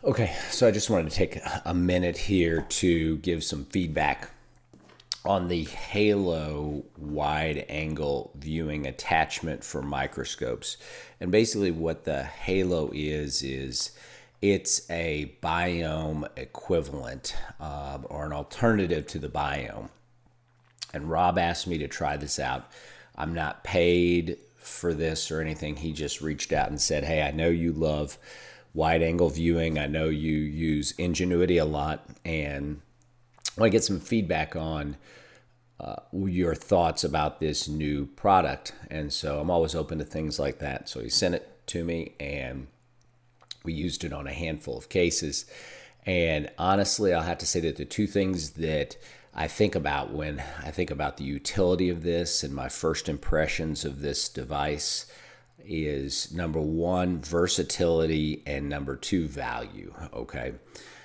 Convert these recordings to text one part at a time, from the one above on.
Okay, so I just wanted to take a minute here to give some feedback on the Halo wide angle viewing attachment for microscopes. And basically, what the Halo is it's a biome equivalent or an alternative to the biome. And Rob asked me to try this out. I'm not paid for this or anything. He just reached out and said, "Hey, I know you love wide angle viewing. I know you use Ingenuity a lot, and I want to get some feedback on your thoughts about this new product." And so I'm always open to things like that. So he sent it to me, and we used it on a handful of cases. And honestly, I'll have to say that the two things that I think about when I think about the utility of this and my first impressions of this device is number one, versatility, and number two, value. Okay.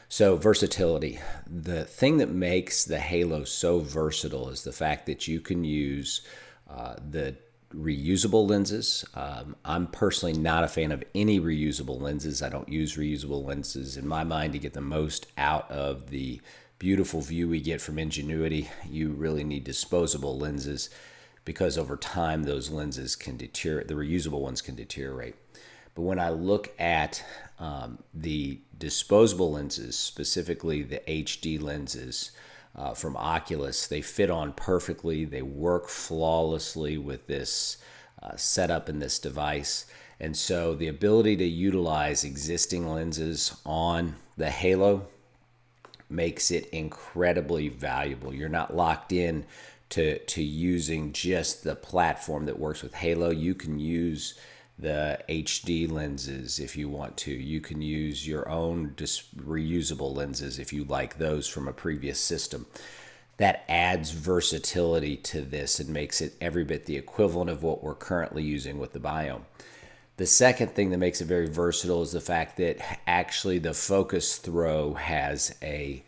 So, versatility. The thing that makes the Halo so versatile is the fact that you can use the reusable lenses. I'm personally not a fan of any reusable lenses. I don't use reusable lenses. In my mind, to get the most out of the beautiful view we get from Ingenuity, you really need disposable lenses because over time those lenses can deteriorate, the reusable ones can deteriorate. But when I look at the disposable lenses, specifically the HD lenses from Oculus, they fit on perfectly. They work flawlessly with this setup in this device. And so the ability to utilize existing lenses on the Halo makes it incredibly valuable. You're not locked in to using just the platform that works with Halo. You can use the HD lenses if you want to. You can use your own reusable lenses if you like those from a previous system. That adds versatility to this and makes it every bit the equivalent of what we're currently using with the Biome. The second thing that makes it very versatile is the fact that actually the focus throw has a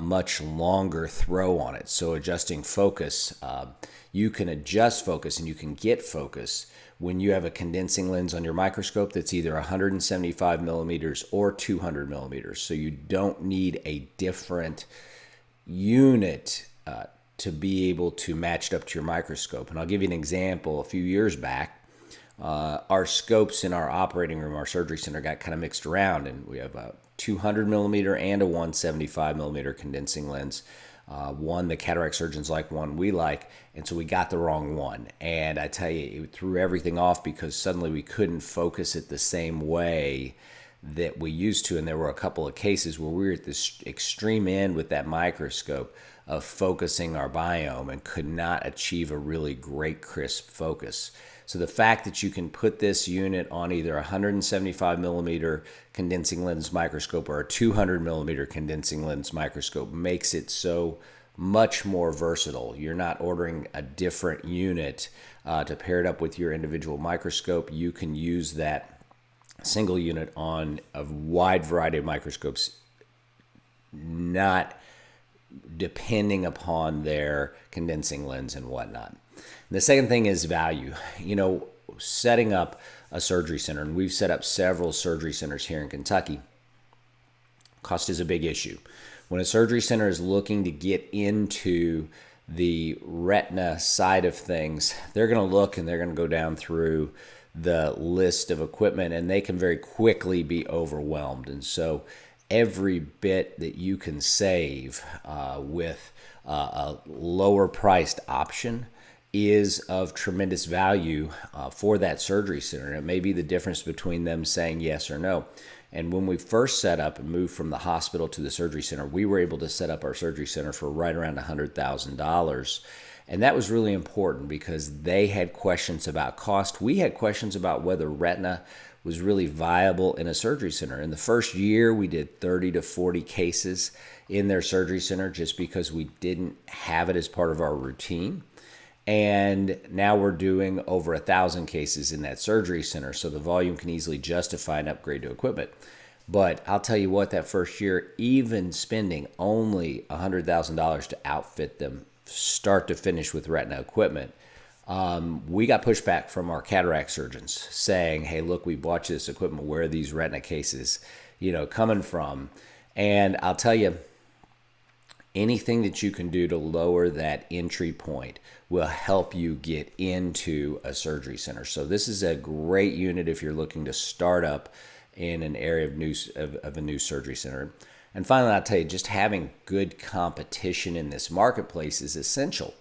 much longer throw on it. So adjusting focus, you can adjust focus and you can get focus when you have a condensing lens on your microscope that's either 175 millimeters or 200 millimeters. So you don't need a different unit to be able to match it up to your microscope. And I'll give you an example. A few years back, our scopes in our operating room, our surgery center, got kind of mixed around, and we have a 200 millimeter and a 175 millimeter condensing lens. One the cataract surgeons like, one we like, and so we got the wrong one. And I tell you, it threw everything off because suddenly we couldn't focus it the same way that we used to. And there were a couple of cases where we were at this extreme end with that microscope of focusing our biome and could not achieve a really great crisp focus. So the fact that you can put this unit on either a 175 millimeter condensing lens microscope or a 200 millimeter condensing lens microscope makes it so much more versatile. You're not ordering a different unit to pair it up with your individual microscope. You can use that single unit on a wide variety of microscopes, not depending upon their condensing lens and whatnot. And the second thing is value. You know, setting up a surgery center, and we've set up several surgery centers here in Kentucky, cost is a big issue. When a surgery center is looking to get into the retina side of things, they're going to look and they're going to go down through the list of equipment, and they can very quickly be overwhelmed. And so every bit that you can save with a lower priced option is of tremendous value for that surgery center. And it may be the difference between them saying yes or no. And when we first set up and moved from the hospital to the surgery center, we were able to set up our surgery center for right around $100,000. And that was really important because they had questions about cost. We had questions about whether retina was really viable in a surgery center. In the first year, we did 30 to 40 cases in their surgery center just because we didn't have it as part of our routine. And now we're doing over 1,000 cases in that surgery center, so the volume can easily justify an upgrade to equipment. But I'll tell you what, that first year, even spending only $100,000 to outfit them start to finish with retina equipment, we got pushback from our cataract surgeons saying, hey, look, we bought you this equipment. Where are these retina cases? coming from. And I'll tell you, anything that you can do to lower that entry point will help you get into a surgery center. So this is a great unit if you're looking to start up in an area of a new surgery center. And finally, I'll tell you, just having good competition in this marketplace is essential.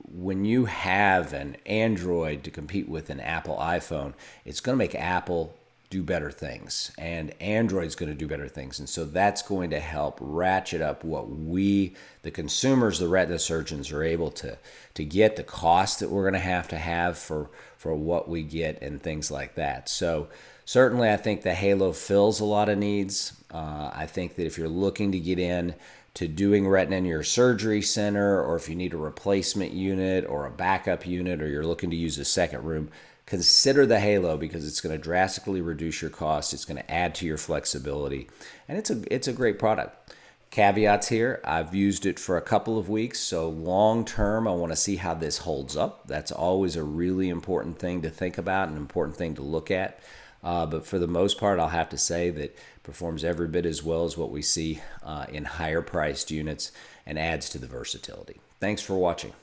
When you have an Android to compete with an Apple iPhone, it's going to make Apple do better things, and Android's going to do better things. And so that's going to help ratchet up what we, the consumers, the retina surgeons, are able to get, the cost that we're going to have for what we get and things like that. So certainly I think the Halo fills a lot of needs. I think that if you're looking to get in to doing retina in your surgery center, or if you need a replacement unit or a backup unit, or you're looking to use a second room, consider the Halo, because it's going to drastically reduce your cost. It's going to add to your flexibility, and it's a great product. Caveats here: I've used it for a couple of weeks, so long term I want to see how this holds up. That's always a really important thing to think about, an important thing to look at. But for the most part, I'll have to say that it performs every bit as well as what we see in higher priced units, and adds to the versatility. Thanks for watching.